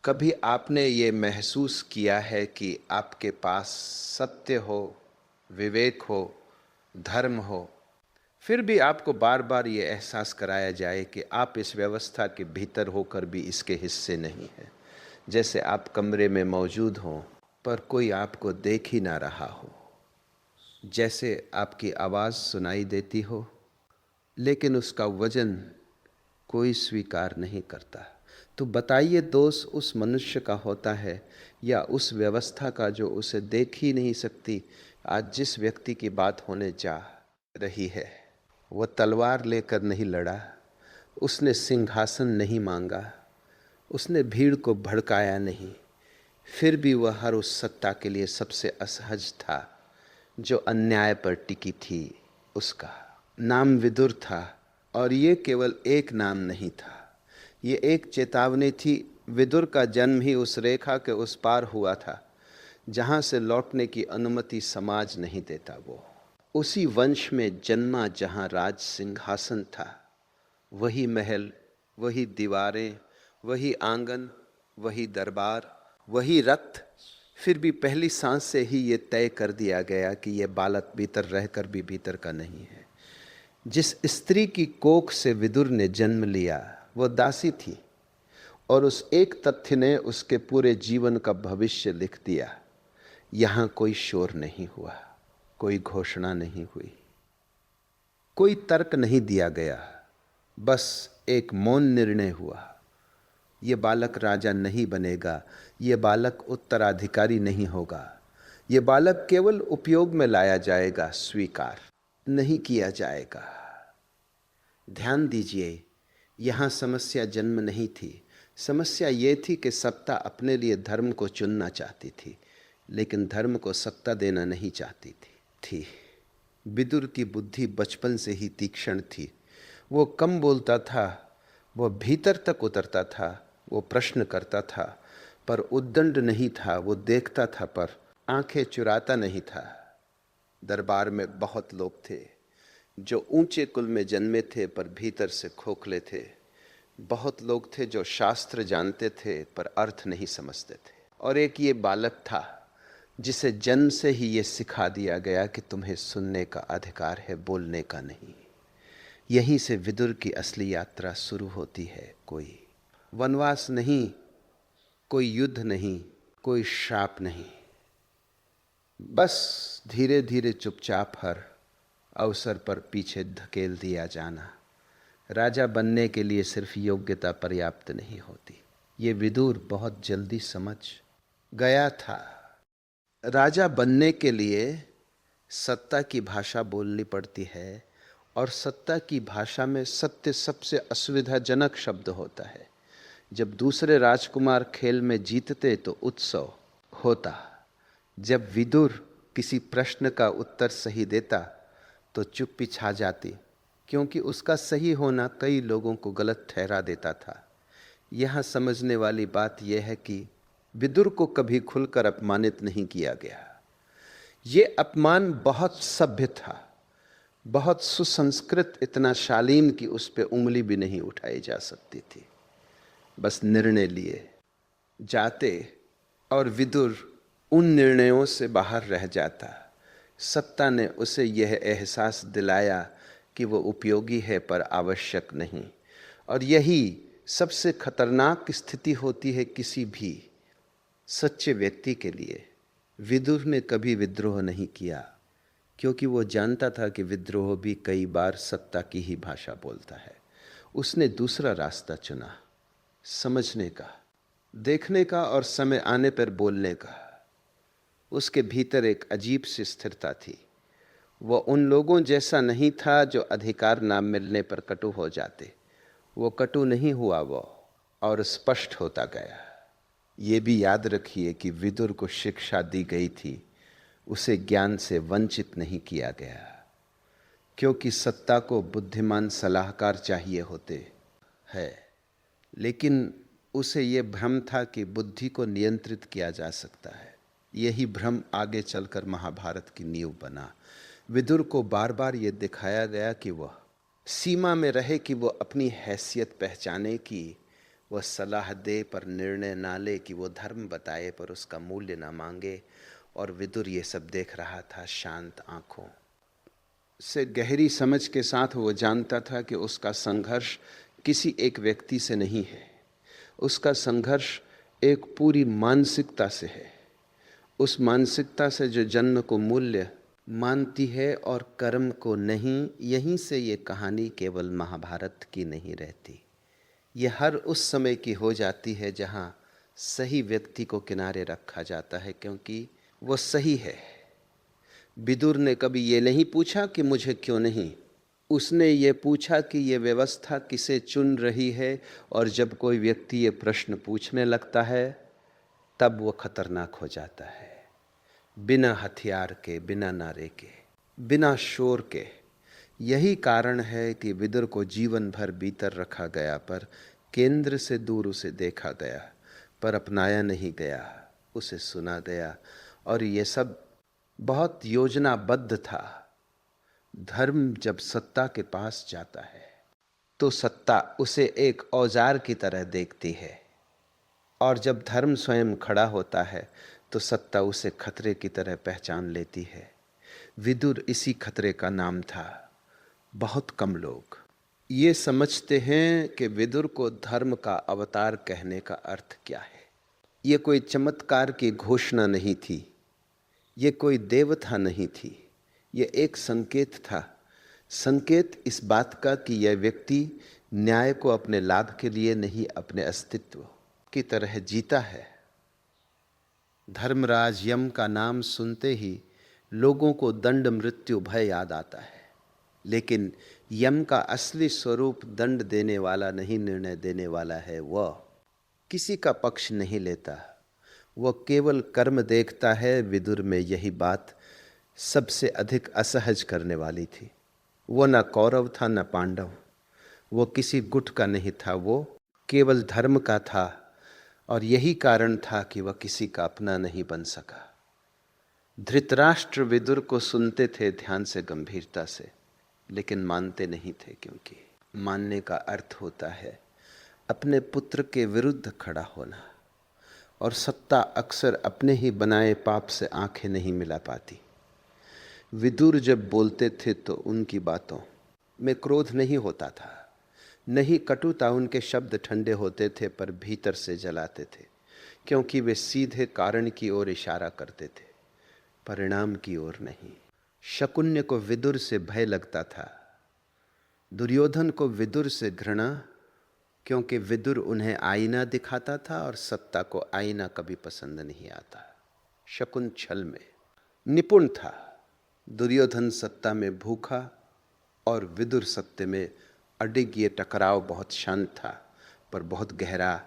कभी आपने ये महसूस किया है कि आपके पास सत्य हो, विवेक हो, धर्म हो, फिर भी आपको बार बार ये एहसास कराया जाए कि आप इस व्यवस्था के भीतर होकर भी इसके हिस्से नहीं हैं। जैसे आप कमरे में मौजूद हों पर कोई आपको देख ही ना रहा हो, जैसे आपकी आवाज़ सुनाई देती हो लेकिन उसका वजन कोई स्वीकार नहीं करता। तो बताइए, दोष उस मनुष्य का होता है या उस व्यवस्था का जो उसे देख ही नहीं सकती। आज जिस व्यक्ति की बात होने जा रही है, वह तलवार लेकर नहीं लड़ा, उसने सिंहासन नहीं मांगा, उसने भीड़ को भड़काया नहीं, फिर भी वह हर उस सत्ता के लिए सबसे असहज था जो अन्याय पर टिकी थी। उसका नाम विदुर था, और ये केवल एक नाम नहीं था, ये एक चेतावनी थी। विदुर का जन्म ही उस रेखा के उस पार हुआ था जहाँ से लौटने की अनुमति समाज नहीं देता। वो उसी वंश में जन्मा जहाँ राज सिंहासन था, वही महल, वही दीवारें, वही आंगन, वही दरबार, वही रथ। फिर भी पहली सांस से ही ये तय कर दिया गया कि ये बालक भीतर रहकर भी भीतर का नहीं है। जिस स्त्री की कोख से विदुर ने जन्म लिया वो दासी थी, और उस एक तथ्य ने उसके पूरे जीवन का भविष्य लिख दिया। यहाँ कोई शोर नहीं हुआ, कोई घोषणा नहीं हुई, कोई तर्क नहीं दिया गया, बस एक मौन निर्णय हुआ। ये बालक राजा नहीं बनेगा, ये बालक उत्तराधिकारी नहीं होगा, ये बालक केवल उपयोग में लाया जाएगा, स्वीकार नहीं किया जाएगा। ध्यान दीजिए, यहाँ समस्या जन्म नहीं थी। समस्या ये थी कि सत्ता अपने लिए धर्म को चुनना चाहती थी, लेकिन धर्म को सत्ता देना नहीं चाहती थी। विदुर की बुद्धि बचपन से ही तीक्ष्ण थी। वो कम बोलता था, वो भीतर तक उतरता था, वो प्रश्न करता था पर उद्दंड नहीं था। वो देखता था पर आंखें चुराता नहीं था। दरबार में बहुत लोग थे जो ऊंचे कुल में जन्मे थे पर भीतर से खोखले थे। बहुत लोग थे जो शास्त्र जानते थे पर अर्थ नहीं समझते थे। और एक ये बालक था जिसे जन्म से ही ये सिखा दिया गया कि तुम्हें सुनने का अधिकार है, बोलने का नहीं। यहीं से विदुर की असली यात्रा शुरू होती है। कोई वनवास नहीं, कोई युद्ध नहीं, कोई श्राप नहीं, बस धीरे धीरे चुपचाप हर अवसर पर पीछे धकेल दिया जाना। राजा बनने के लिए सिर्फ योग्यता पर्याप्त नहीं होती। ये विदुर बहुत जल्दी समझ गया था। राजा बनने के लिए सत्ता की भाषा बोलनी पड़ती है, और सत्ता की भाषा में सत्य सबसे असुविधाजनक शब्द होता है। जब दूसरे राजकुमार खेल में जीतते तो उत्सव होता, जब विदुर किसी प्रश्न का उत्तर सही देता तो चुप्पी छा जाती, क्योंकि उसका सही होना कई लोगों को गलत ठहरा देता था। यहाँ समझने वाली बात यह है कि विदुर को कभी खुलकर अपमानित नहीं किया गया। ये अपमान बहुत सभ्य था, बहुत सुसंस्कृत, इतना शालीन कि उस पर उंगली भी नहीं उठाई जा सकती थी। बस निर्णय लिए जाते और विदुर उन निर्णयों से बाहर रह जाता। सत्ता ने उसे यह एहसास दिलाया कि वो उपयोगी है पर आवश्यक नहीं। और यही सबसे खतरनाक स्थिति होती है किसी भी सच्चे व्यक्ति के लिए। विदुर ने कभी विद्रोह नहीं किया, क्योंकि वो जानता था कि विद्रोह भी कई बार सत्ता की ही भाषा बोलता है। उसने दूसरा रास्ता चुना, समझने का, देखने का और समय आने पर बोलने का। उसके भीतर एक अजीब सी स्थिरता थी। वो उन लोगों जैसा नहीं था जो अधिकार ना मिलने पर कटु हो जाते। वो कटु नहीं हुआ वो, और स्पष्ट होता गया। ये भी याद रखिए कि विदुर को शिक्षा दी गई थी, उसे ज्ञान से वंचित नहीं किया गया, क्योंकि सत्ता को बुद्धिमान सलाहकार चाहिए होते हैं। लेकिन उसे ये भ्रम था कि बुद्धि को नियंत्रित किया जा सकता है। यही भ्रम आगे चलकर महाभारत की नींव बना। विदुर को बार बार ये दिखाया गया कि वह सीमा में रहे, कि वो अपनी हैसियत पहचाने, की वह सलाह दे पर निर्णय ना ले, कि वो धर्म बताए पर उसका मूल्य ना मांगे। और विदुर ये सब देख रहा था शांत आंखों से। गहरी समझ के साथ वो जानता था कि उसका संघर्ष किसी एक व्यक्ति से नहीं है, उसका संघर्ष एक पूरी मानसिकता से है। उस मानसिकता से जो जन्म को मूल्य मानती है और कर्म को नहीं। यहीं से ये कहानी केवल महाभारत की नहीं रहती, ये हर उस समय की हो जाती है जहाँ सही व्यक्ति को किनारे रखा जाता है, क्योंकि वो सही है। विदुर ने कभी ये नहीं पूछा कि मुझे क्यों नहीं, उसने ये पूछा कि ये व्यवस्था किसे चुन रही है। और जब कोई व्यक्ति ये प्रश्न पूछने लगता है तब वो खतरनाक हो जाता है। बिना हथियार के, बिना नारे के, बिना शोर के। यही कारण है कि विदुर को जीवन भर भीतर रखा गया, पर केंद्र से दूर उसे देखा गया, पर अपनाया नहीं गया, उसे सुना गया। और ये सब बहुत योजनाबद्ध था। धर्म जब सत्ता के पास जाता है तो सत्ता उसे एक औजार की तरह देखती है, और जब धर्म स्वयं खड़ा होता है तो सत्ता उसे खतरे की तरह पहचान लेती है। विदुर इसी खतरे का नाम था। बहुत कम लोग ये समझते हैं कि विदुर को धर्म का अवतार कहने का अर्थ क्या है। ये कोई चमत्कार की घोषणा नहीं थी, ये कोई देवता नहीं थी, ये एक संकेत था। संकेत इस बात का कि यह व्यक्ति न्याय को अपने लाभ के लिए नहीं, अपने अस्तित्व की तरह जीता है। धर्मराज यम का नाम सुनते ही लोगों को दंड मृत्यु भय याद आता है, लेकिन यम का असली स्वरूप दंड देने वाला नहीं, निर्णय देने वाला है। वह किसी का पक्ष नहीं लेता, वह केवल कर्म देखता है। विदुर में यही बात सबसे अधिक असहज करने वाली थी। वो न कौरव था न पांडव, वो किसी गुट का नहीं था, वो केवल धर्म का था। और यही कारण था कि वह किसी का अपना नहीं बन सका। धृतराष्ट्र विदुर को सुनते थे ध्यान से, गंभीरता से, लेकिन मानते नहीं थे, क्योंकि मानने का अर्थ होता है अपने पुत्र के विरुद्ध खड़ा होना। और सत्ता अक्सर अपने ही बनाए पाप से आंखें नहीं मिला पाती। विदुर जब बोलते थे तो उनकी बातों में क्रोध नहीं होता था, नहीं कटुता। उनके शब्द ठंडे होते थे पर भीतर से जलाते थे, क्योंकि वे सीधे कारण की ओर इशारा करते थे, परिणाम की ओर नहीं। शकुन्य को विदुर से भय लगता था, दुर्योधन को विदुर से घृणा, क्योंकि विदुर उन्हें आईना दिखाता था और सत्ता को आईना कभी पसंद नहीं आता। शकुन छल में निपुण था, दुर्योधन सत्ता में भूखा और विदुर सत्य में अडिग। ये टकराव बहुत शांत था पर बहुत गहरा।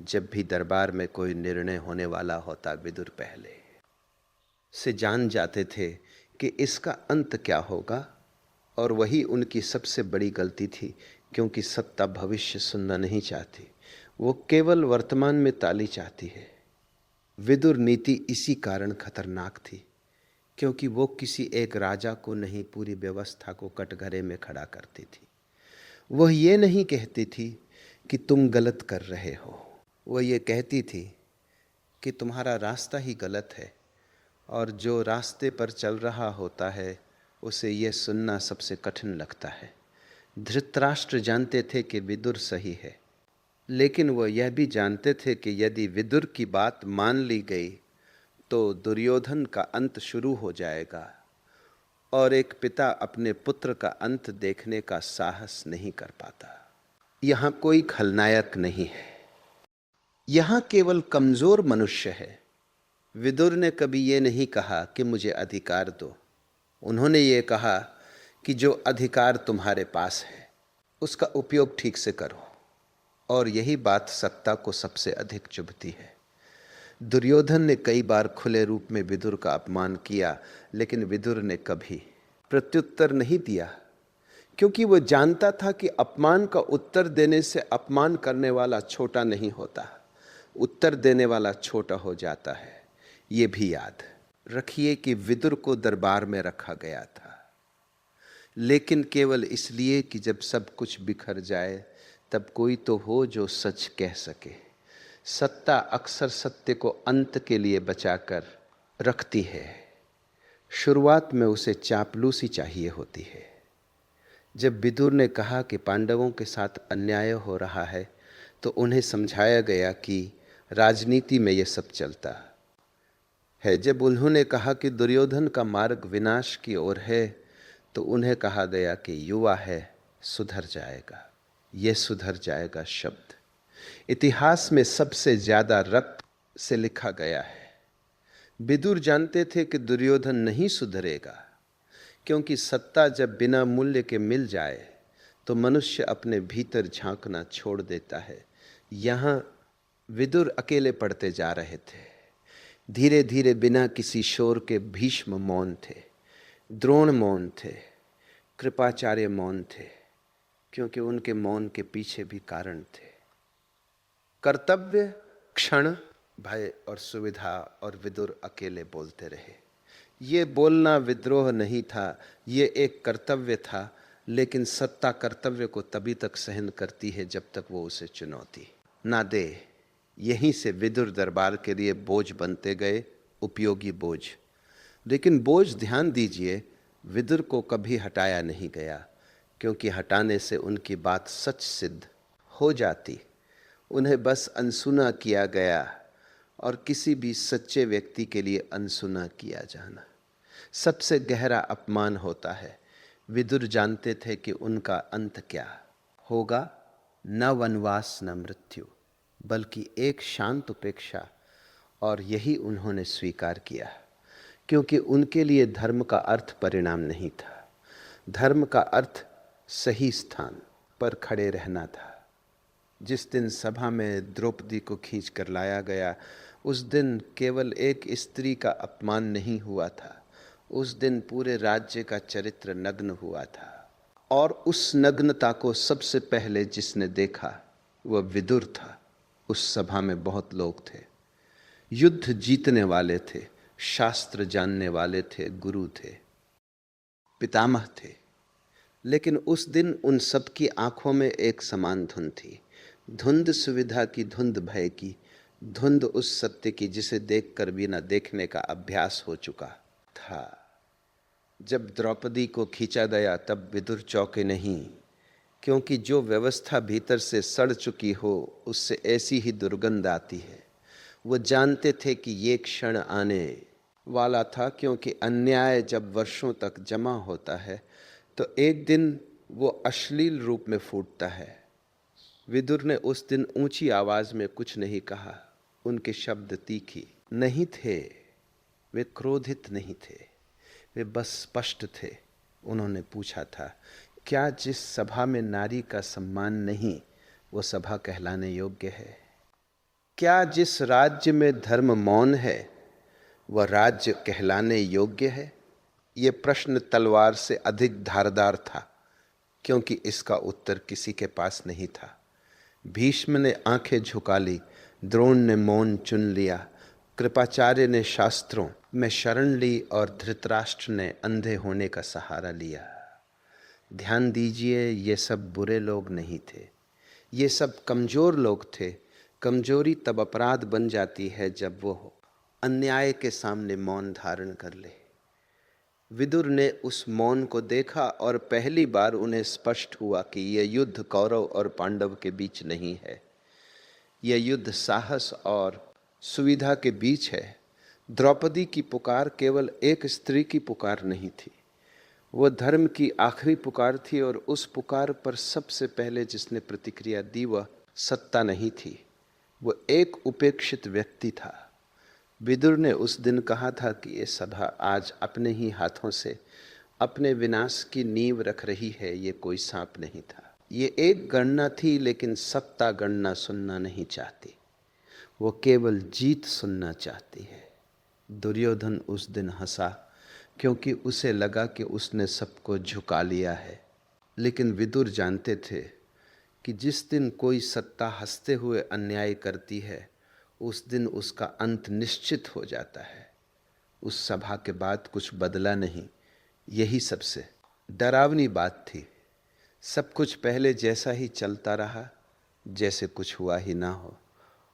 जब भी दरबार में कोई निर्णय होने वाला होता, विदुर पहले से जान जाते थे कि इसका अंत क्या होगा। और वही उनकी सबसे बड़ी गलती थी, क्योंकि सत्ता भविष्य सुनना नहीं चाहती, वो केवल वर्तमान में ताली चाहती है। विदुर नीति इसी कारण खतरनाक थी, क्योंकि वो किसी एक राजा को नहीं, पूरी व्यवस्था को कटघरे में खड़ा करती थी। वह ये नहीं कहती थी कि तुम गलत कर रहे हो, वह ये कहती थी कि तुम्हारा रास्ता ही गलत है, और जो रास्ते पर चल रहा होता है उसे यह सुनना सबसे कठिन लगता है। धृतराष्ट्र जानते थे कि विदुर सही है, लेकिन वह यह भी जानते थे कि यदि विदुर की बात मान ली गई तो दुर्योधन का अंत शुरू हो जाएगा, और एक पिता अपने पुत्र का अंत देखने का साहस नहीं कर पाता। यहाँ कोई खलनायक नहीं है, यहाँ केवल कमजोर मनुष्य है। विदुर ने कभी ये नहीं कहा कि मुझे अधिकार दो, उन्होंने ये कहा कि जो अधिकार तुम्हारे पास है उसका उपयोग ठीक से करो। और यही बात सत्ता को सबसे अधिक चुभती है। दुर्योधन ने कई बार खुले रूप में विदुर का अपमान किया, लेकिन विदुर ने कभी प्रत्युत्तर नहीं दिया, क्योंकि वह जानता था कि अपमान का उत्तर देने से अपमान करने वाला छोटा नहीं होता, उत्तर देने वाला छोटा हो जाता है। ये भी याद रखिए कि विदुर को दरबार में रखा गया था, लेकिन केवल इसलिए कि जब सब कुछ बिखर जाए तब कोई तो हो जो सच कह सके। सत्ता अक्सर सत्य को अंत के लिए बचाकर रखती है। शुरुआत में उसे चापलूसी चाहिए होती है। जब विदुर ने कहा कि पांडवों के साथ अन्याय हो रहा है, तो उन्हें समझाया गया कि राजनीति में यह सब चलता है। जब उन्होंने कहा कि दुर्योधन का मार्ग विनाश की ओर है, तो उन्हें कहा गया कि युवा है, सुधर जाएगा। यह सुधर जाएगा शब्द इतिहास में सबसे ज्यादा रक्त से लिखा गया है। विदुर जानते थे कि दुर्योधन नहीं सुधरेगा, क्योंकि सत्ता जब बिना मूल्य के मिल जाए तो मनुष्य अपने भीतर झांकना छोड़ देता है। यहाँ विदुर अकेले पड़ते जा रहे थे। धीरे धीरे बिना किसी शोर के भीष्म मौन थे, द्रोण मौन थे, कृपाचार्य मौन थे, क्योंकि उनके मौन के पीछे भी कारण थे। कर्तव्य, क्षण, भय और सुविधा, और विदुर अकेले बोलते रहे। ये बोलना विद्रोह नहीं था, ये एक कर्तव्य था। लेकिन सत्ता कर्तव्य को तभी तक सहन करती है जब तक वो उसे चुनौती ना दे। यहीं से विदुर दरबार के लिए बोझ बनते गए, उपयोगी बोझ। लेकिन बोझ, ध्यान दीजिए, विदुर को कभी हटाया नहीं गया, क्योंकि हटाने से उनकी बात सच सिद्ध हो जाती। उन्हें बस अनसुना किया गया, और किसी भी सच्चे व्यक्ति के लिए अनसुना किया जाना सबसे गहरा अपमान होता है। विदुर जानते थे कि उनका अंत क्या होगा, न वनवास न मृत्यु, बल्कि एक शांत उपेक्षा। और यही उन्होंने स्वीकार किया, क्योंकि उनके लिए धर्म का अर्थ परिणाम नहीं था। धर्म का अर्थ सही स्थान पर खड़े रहना था। जिस दिन सभा में द्रौपदी को खींच कर लाया गया, उस दिन केवल एक स्त्री का अपमान नहीं हुआ था, उस दिन पूरे राज्य का चरित्र नग्न हुआ था। और उस नग्नता को सबसे पहले जिसने देखा वह विदुर था। उस सभा में बहुत लोग थे, युद्ध जीतने वाले थे, शास्त्र जानने वाले थे, गुरु थे, पितामह थे। लेकिन उस दिन उन सब की आंखों में एक समान धुंध थी। धुंध सुविधा की, धुंध भय की, धुंध उस सत्य की जिसे देखकर भी न देखने का अभ्यास हो चुका था। जब द्रौपदी को खींचा गया तब विदुर चौंके नहीं, क्योंकि जो व्यवस्था भीतर से सड़ चुकी हो उससे ऐसी ही दुर्गंध आती है। वो जानते थे कि ये क्षण आने वाला था, क्योंकि अन्याय जब वर्षों तक जमा होता है तो एक दिन वो अश्लील रूप में फूटता है। विदुर ने उस दिन ऊंची आवाज में कुछ नहीं कहा। उनके शब्द तीखी नहीं थे, वे क्रोधित नहीं थे, वे बस स्पष्ट थे। उन्होंने पूछा था, क्या जिस सभा में नारी का सम्मान नहीं वो सभा कहलाने योग्य है? क्या जिस राज्य में धर्म मौन है वह राज्य कहलाने योग्य है? ये प्रश्न तलवार से अधिक धारदार था, क्योंकि इसका उत्तर किसी के पास नहीं था। भीष्म ने आंखें झुका ली, द्रोण ने मौन चुन लिया, कृपाचार्य ने शास्त्रों में शरण ली, और धृतराष्ट्र ने अंधे होने का सहारा लिया। ध्यान दीजिए, ये सब बुरे लोग नहीं थे, ये सब कमजोर लोग थे। कमजोरी तब अपराध बन जाती है जब वो अन्याय के सामने मौन धारण कर ले। विदुर ने उस मौन को देखा, और पहली बार उन्हें स्पष्ट हुआ कि यह युद्ध कौरव और पांडव के बीच नहीं है, यह युद्ध साहस और सुविधा के बीच है। द्रौपदी की पुकार केवल एक स्त्री की पुकार नहीं थी, वह धर्म की आखिरी पुकार थी। और उस पुकार पर सबसे पहले जिसने प्रतिक्रिया दी वह सत्ता नहीं थी, वह एक उपेक्षित व्यक्ति था। विदुर ने उस दिन कहा था कि ये सभा आज अपने ही हाथों से अपने विनाश की नींव रख रही है, ये कोई सांप नहीं था। ये एक गणना थी, लेकिन सत्ता गणना सुनना नहीं चाहती, वो केवल जीत सुनना चाहती है। दुर्योधन उस दिन हंसा, क्योंकि उसे लगा कि उसने सबको झुका लिया है। लेकिन विदुर जानते थे कि जिस दिन कोई सत्ता हंसते हुए अन्याय करती है, उस दिन उसका अंत निश्चित हो जाता है। उस सभा के बाद कुछ बदला नहीं, यही सबसे डरावनी बात थी। सब कुछ पहले जैसा ही चलता रहा, जैसे कुछ हुआ ही ना हो।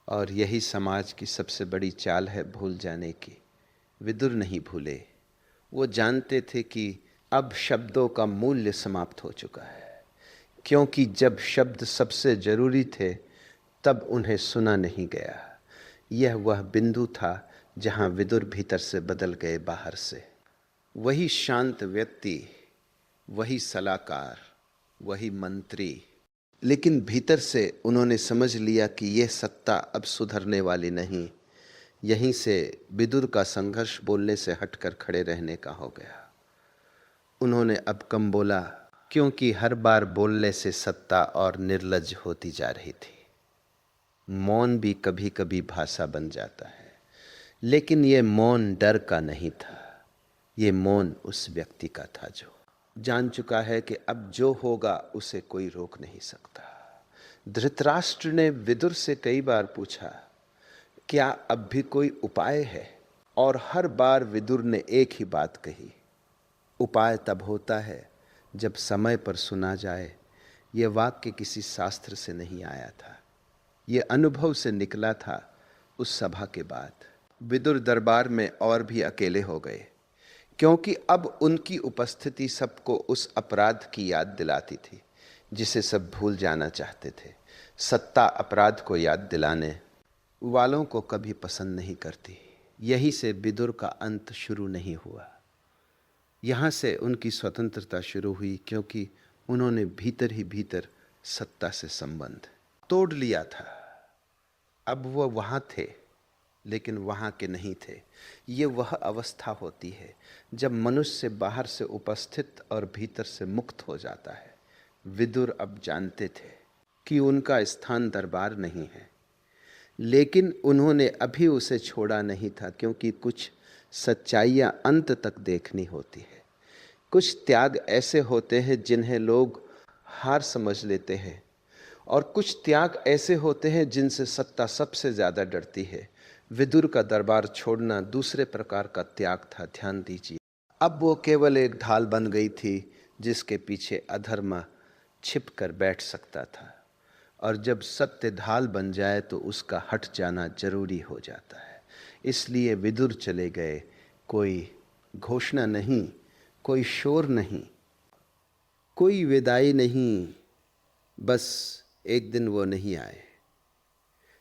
और यही समाज की सबसे बड़ी चाल है भूल जाने की। विदुर नहीं भूले, वो जानते थे कि अब शब्दों का मूल्य समाप्त हो चुका है, क्योंकि जब शब्द सबसे जरूरी थे तब उन्हें सुना नहीं गया। यह वह बिंदु था जहां विदुर भीतर से बदल गए बाहर से। वही शांत व्यक्ति, वही सलाहकार, वही मंत्री, लेकिन भीतर से उन्होंने समझ लिया कि यह सत्ता अब सुधरने वाली नहीं। यहीं से विदुर का संघर्ष बोलने से हटकर खड़े रहने का हो गया। उन्होंने अब कम बोला, क्योंकि हर बार बोलने से सत्ता और निर्लज होती जा रही थी। मौन भी कभी कभी भाषा बन जाता है, लेकिन यह मौन डर का नहीं था। ये मौन उस व्यक्ति का था जो जान चुका है कि अब जो होगा उसे कोई रोक नहीं सकता। धृतराष्ट्र ने विदुर से कई बार पूछा, क्या अब भी कोई उपाय है? और हर बार विदुर ने एक ही बात कही, उपाय तब होता है जब समय पर सुना जाए। यह वाक्य किसी शास्त्र से नहीं आया था, यह अनुभव से निकला था। उस सभा के बाद विदुर दरबार में और भी अकेले हो गए, क्योंकि अब उनकी उपस्थिति सबको उस अपराध की याद दिलाती थी जिसे सब भूल जाना चाहते थे। सत्ता अपराध को याद दिलाने वालों को कभी पसंद नहीं करती। यहीं से विदुर का अंत शुरू नहीं हुआ, यहाँ से उनकी स्वतंत्रता शुरू हुई, क्योंकि उन्होंने भीतर ही भीतर सत्ता से संबंध तोड़ लिया था। अब वो वहाँ थे, लेकिन वहाँ के नहीं थे। ये वह अवस्था होती है जब मनुष्य बाहर से उपस्थित और भीतर से मुक्त हो जाता है। विदुर अब जानते थे कि उनका स्थान दरबार नहीं है, लेकिन उन्होंने अभी उसे छोड़ा नहीं था, क्योंकि कुछ सच्चाइयाँ अंत तक देखनी होती है। कुछ त्याग ऐसे होते हैं जिन्हें लोग हार समझ लेते हैं, और कुछ त्याग ऐसे होते हैं जिनसे सत्ता सबसे ज़्यादा डरती है। विदुर का दरबार छोड़ना दूसरे प्रकार का त्याग था, ध्यान दीजिए। अब वो केवल एक ढाल बन गई थी जिसके पीछे अधर्म छिप कर बैठ सकता था, और जब सत्य ढाल बन जाए तो उसका हट जाना जरूरी हो जाता है। इसलिए विदुर चले गए। कोई घोषणा नहीं, कोई शोर नहीं, कोई विदाई नहीं, बस एक दिन वो नहीं आए।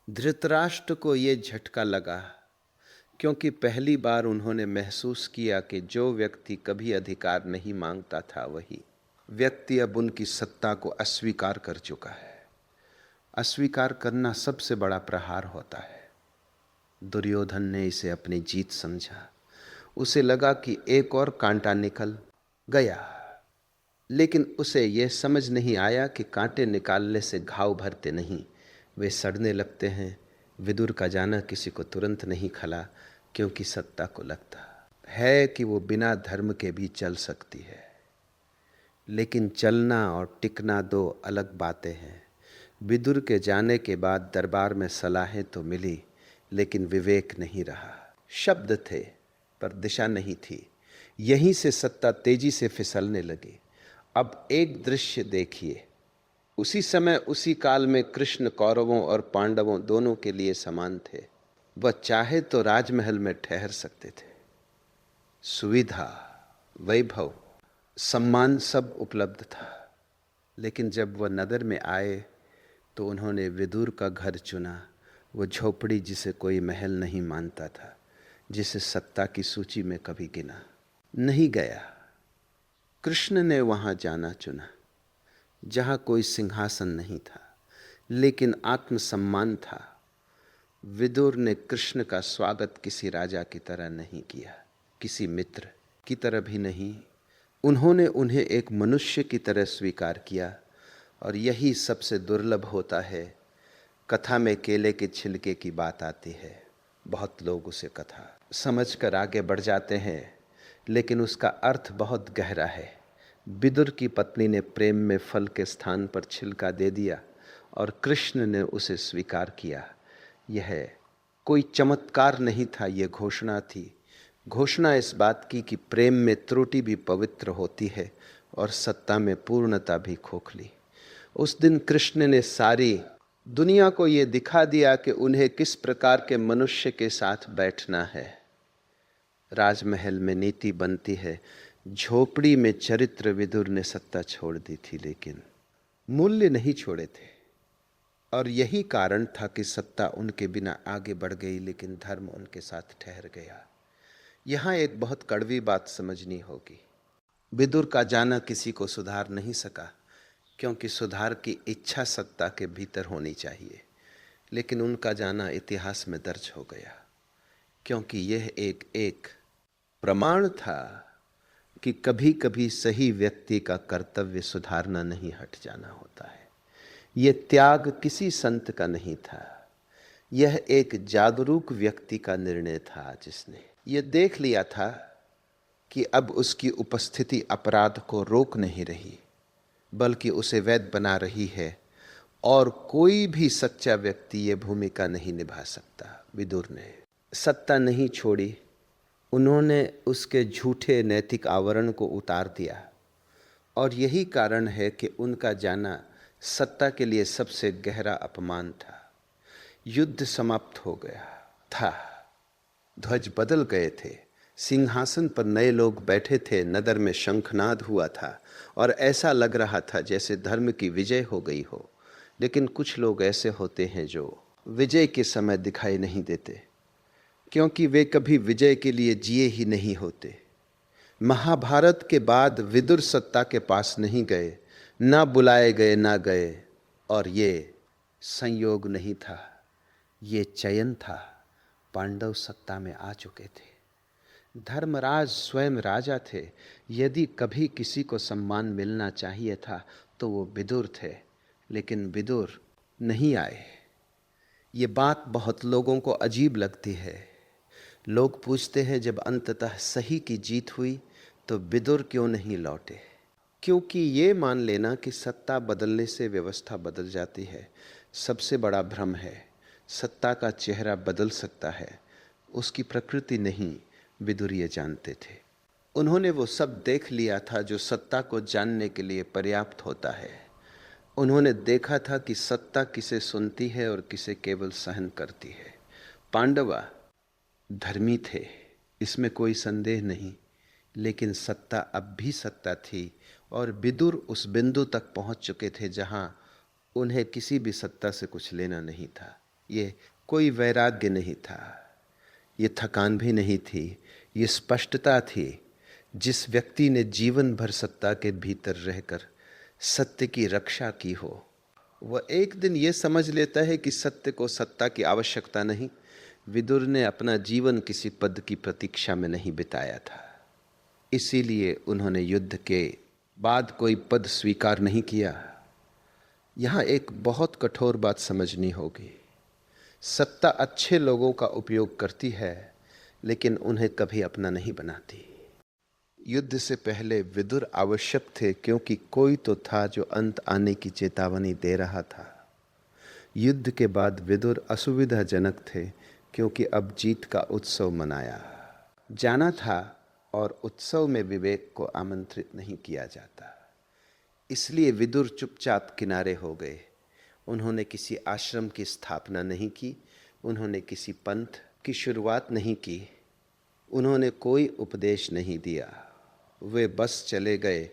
धृतराष्ट्र को ये झटका लगा, क्योंकि पहली बार उन्होंने महसूस किया कि जो व्यक्ति कभी अधिकार नहीं मांगता था, वही व्यक्ति अब उनकी सत्ता को अस्वीकार कर चुका है। अस्वीकार करना सबसे बड़ा प्रहार होता है। दुर्योधन ने इसे अपनी जीत समझा। उसे लगा कि एक और कांटा निकल गया, लेकिन उसे यह समझ नहीं आया कि कांटे निकालने से घाव भरते नहीं, वे सड़ने लगते हैं। विदुर का जाना किसी को तुरंत नहीं खला, क्योंकि सत्ता को लगता है कि वो बिना धर्म के भी चल सकती है। लेकिन चलना और टिकना दो अलग बातें हैं। विदुर के जाने के बाद दरबार में सलाहें तो मिली, लेकिन विवेक नहीं रहा। शब्द थे पर दिशा नहीं थी। यहीं से सत्ता तेजी से फिसलने लगी। अब एक दृश्य देखिए। उसी समय उसी काल में कृष्ण कौरवों और पांडवों दोनों के लिए समान थे। वह चाहे तो राजमहल में ठहर सकते थे। सुविधा, वैभव, सम्मान सब उपलब्ध था। लेकिन जब वह नगर में आए तो उन्होंने विदुर का घर चुना, वो झोपड़ी जिसे कोई महल नहीं मानता था, जिसे सत्ता की सूची में कभी गिना नहीं गया। कृष्ण ने वहाँ जाना चुना, जहाँ कोई सिंहासन नहीं था, लेकिन आत्मसम्मान था। विदुर ने कृष्ण का स्वागत किसी राजा की तरह नहीं किया, किसी मित्र की तरह भी नहीं। उन्होंने उन्हें एक मनुष्य की तरह स्वीकार किया, और यही सबसे दुर्लभ होता है। कथा में केले के छिलके की बात आती है, बहुत लोग उसे कथा समझकर आगे बढ़ जाते हैं, लेकिन उसका अर्थ बहुत गहरा है। विदुर की पत्नी ने प्रेम में फल के स्थान पर छिलका दे दिया, और कृष्ण ने उसे स्वीकार किया। यह कोई चमत्कार नहीं था, यह घोषणा थी। घोषणा इस बात की कि प्रेम में त्रुटि भी पवित्र होती है, और सत्ता में पूर्णता भी खोखली। उस दिन कृष्ण ने सारी दुनिया को ये दिखा दिया कि उन्हें किस प्रकार के मनुष्य के साथ बैठना है। राजमहल में नीति बनती है, झोपड़ी में चरित्र विदुर ने सत्ता छोड़ दी थी, लेकिन मूल्य नहीं छोड़े थे। और यही कारण था कि सत्ता उनके बिना आगे बढ़ गई, लेकिन धर्म उनके साथ ठहर गया। यहां एक बहुत कड़वी बात समझनी होगी। विदुर का जाना किसी को सुधार नहीं सका, क्योंकि सुधार की इच्छा सत्ता के भीतर होनी चाहिए। लेकिन उनका जाना इतिहास में दर्ज हो गया, क्योंकि यह एक प्रमाण था कि कभी कभी सही व्यक्ति का कर्तव्य सुधारना नहीं, हट जाना होता है। यह त्याग किसी संत का नहीं था, यह एक जागरूक व्यक्ति का निर्णय था, जिसने यह देख लिया था कि अब उसकी उपस्थिति अपराध को रोक नहीं रही, बल्कि उसे वैध बना रही है, और कोई भी सच्चा व्यक्ति ये भूमिका नहीं निभा सकता। विदुर ने सत्ता नहीं छोड़ी, उन्होंने उसके झूठे नैतिक आवरण को उतार दिया। और यही कारण है कि उनका जाना सत्ता के लिए सबसे गहरा अपमान था। युद्ध समाप्त हो गया था, ध्वज बदल गए थे, सिंहासन पर नए लोग बैठे थे, नगर में शंखनाद हुआ था, और ऐसा लग रहा था जैसे धर्म की विजय हो गई हो। लेकिन कुछ लोग ऐसे होते हैं जो विजय के समय दिखाई नहीं देते, क्योंकि वे कभी विजय के लिए जिए ही नहीं होते। महाभारत के बाद विदुर सत्ता के पास नहीं गए, ना बुलाए गए ना गए, और ये संयोग नहीं था, ये चयन था। पांडव सत्ता में आ चुके थे, धर्मराज स्वयं राजा थे। यदि कभी किसी को सम्मान मिलना चाहिए था तो वो विदुर थे, लेकिन विदुर नहीं आए। ये बात बहुत लोगों को अजीब लगती है। लोग पूछते हैं, जब अंततः सही की जीत हुई तो विदुर क्यों नहीं लौटे? क्योंकि ये मान लेना कि सत्ता बदलने से व्यवस्था बदल जाती है, सबसे बड़ा भ्रम है। सत्ता का चेहरा बदल सकता है, उसकी प्रकृति नहीं। विदुर ये जानते थे। उन्होंने वो सब देख लिया था जो सत्ता को जानने के लिए पर्याप्त होता है। उन्होंने देखा था कि सत्ता किसे सुनती है और किसे केवल सहन करती है। पांडव धर्मी थे, इसमें कोई संदेह नहीं, लेकिन सत्ता अब भी सत्ता थी, और विदुर उस बिंदु तक पहुंच चुके थे जहां उन्हें किसी भी सत्ता से कुछ लेना नहीं था। ये कोई वैराग्य नहीं था, ये थकान भी नहीं थी, ये स्पष्टता थी। जिस व्यक्ति ने जीवन भर सत्ता के भीतर रहकर सत्य की रक्षा की हो, वह एक दिन ये समझ लेता है कि सत्य को सत्ता की आवश्यकता नहीं। विदुर ने अपना जीवन किसी पद की प्रतीक्षा में नहीं बिताया था, इसीलिए उन्होंने युद्ध के बाद कोई पद स्वीकार नहीं किया। यहाँ एक बहुत कठोर बात समझनी होगी। सत्ता अच्छे लोगों का उपयोग करती है, लेकिन उन्हें कभी अपना नहीं बनाती। युद्ध से पहले विदुर आवश्यक थे, क्योंकि कोई तो था जो अंत आने की चेतावनी दे रहा था। युद्ध के बाद विदुर असुविधाजनक थे, क्योंकि अब जीत का उत्सव मनाया जाना था, और उत्सव में विवेक को आमंत्रित नहीं किया जाता। इसलिए विदुर चुपचाप किनारे हो गए। उन्होंने किसी आश्रम की स्थापना नहीं की, उन्होंने किसी पंथ की शुरुआत नहीं की, उन्होंने कोई उपदेश नहीं दिया। वे बस चले गए।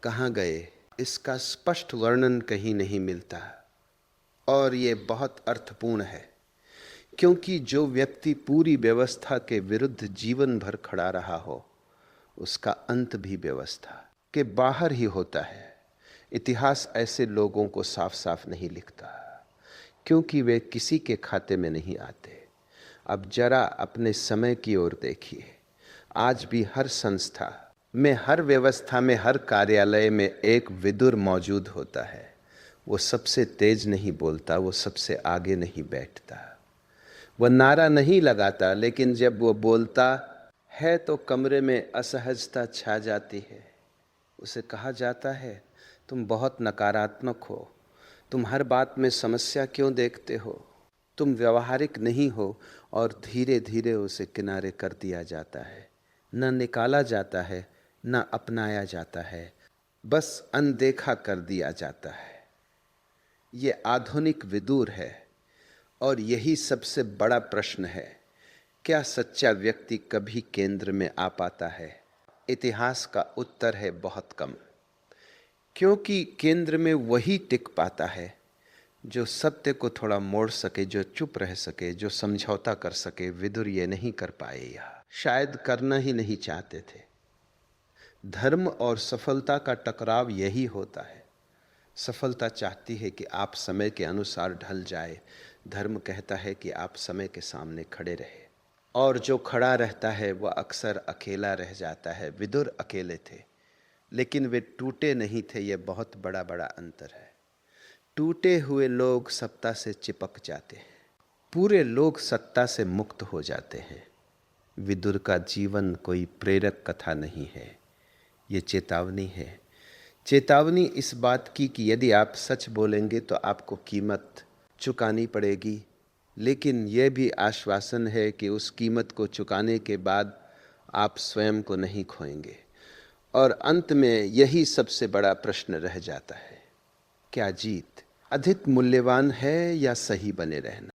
कहाँ गए, इसका स्पष्ट वर्णन कहीं नहीं मिलता, और ये बहुत अर्थपूर्ण है, क्योंकि जो व्यक्ति पूरी व्यवस्था के विरुद्ध जीवन भर खड़ा रहा हो, उसका अंत भी व्यवस्था के बाहर ही होता है। इतिहास ऐसे लोगों को साफ साफ नहीं लिखता, क्योंकि वे किसी के खाते में नहीं आते। अब जरा अपने समय की ओर देखिए। आज भी हर संस्था में, हर व्यवस्था में, हर कार्यालय में एक विदुर मौजूद होता है। वो सबसे तेज नहीं बोलता, वो सबसे आगे नहीं बैठता, वह नारा नहीं लगाता, लेकिन जब वो बोलता है तो कमरे में असहजता छा जाती है। उसे कहा जाता है, तुम बहुत नकारात्मक हो, तुम हर बात में समस्या क्यों देखते हो, तुम व्यवहारिक नहीं हो, और धीरे धीरे उसे किनारे कर दिया जाता है। न निकाला जाता है, न अपनाया जाता है, बस अनदेखा कर दिया जाता है। ये आधुनिक विदुर है और यही सबसे बड़ा प्रश्न है। क्या सच्चा व्यक्ति कभी केंद्र में आ पाता है? इतिहास का उत्तर है बहुत कम, क्योंकि केंद्र में वही टिक पाता है जो सत्य को थोड़ा मोड़ सके, जो चुप रह सके, जो समझौता कर सके। विदुर ये नहीं कर पाए, या शायद करना ही नहीं चाहते थे। धर्म और सफलता का टकराव यही होता है। सफलता चाहती है कि आप समय के अनुसार ढल जाए, धर्म कहता है कि आप समय के सामने खड़े रहे, और जो खड़ा रहता है वह अक्सर अकेला रह जाता है। विदुर अकेले थे, लेकिन वे टूटे नहीं थे। यह बहुत बड़ा अंतर है। टूटे हुए लोग सत्ता से चिपक जाते हैं, पूरे लोग सत्ता से मुक्त हो जाते हैं। विदुर का जीवन कोई प्रेरक कथा नहीं है, ये चेतावनी है। चेतावनी इस बात की कि यदि आप सच बोलेंगे तो आपको कीमत चुकानी पड़ेगी, लेकिन यह भी आश्वासन है कि उस कीमत को चुकाने के बाद आप स्वयं को नहीं खोएंगे। और अंत में यही सबसे बड़ा प्रश्न रह जाता है, क्या जीत अधिक मूल्यवान है या सही बने रहना?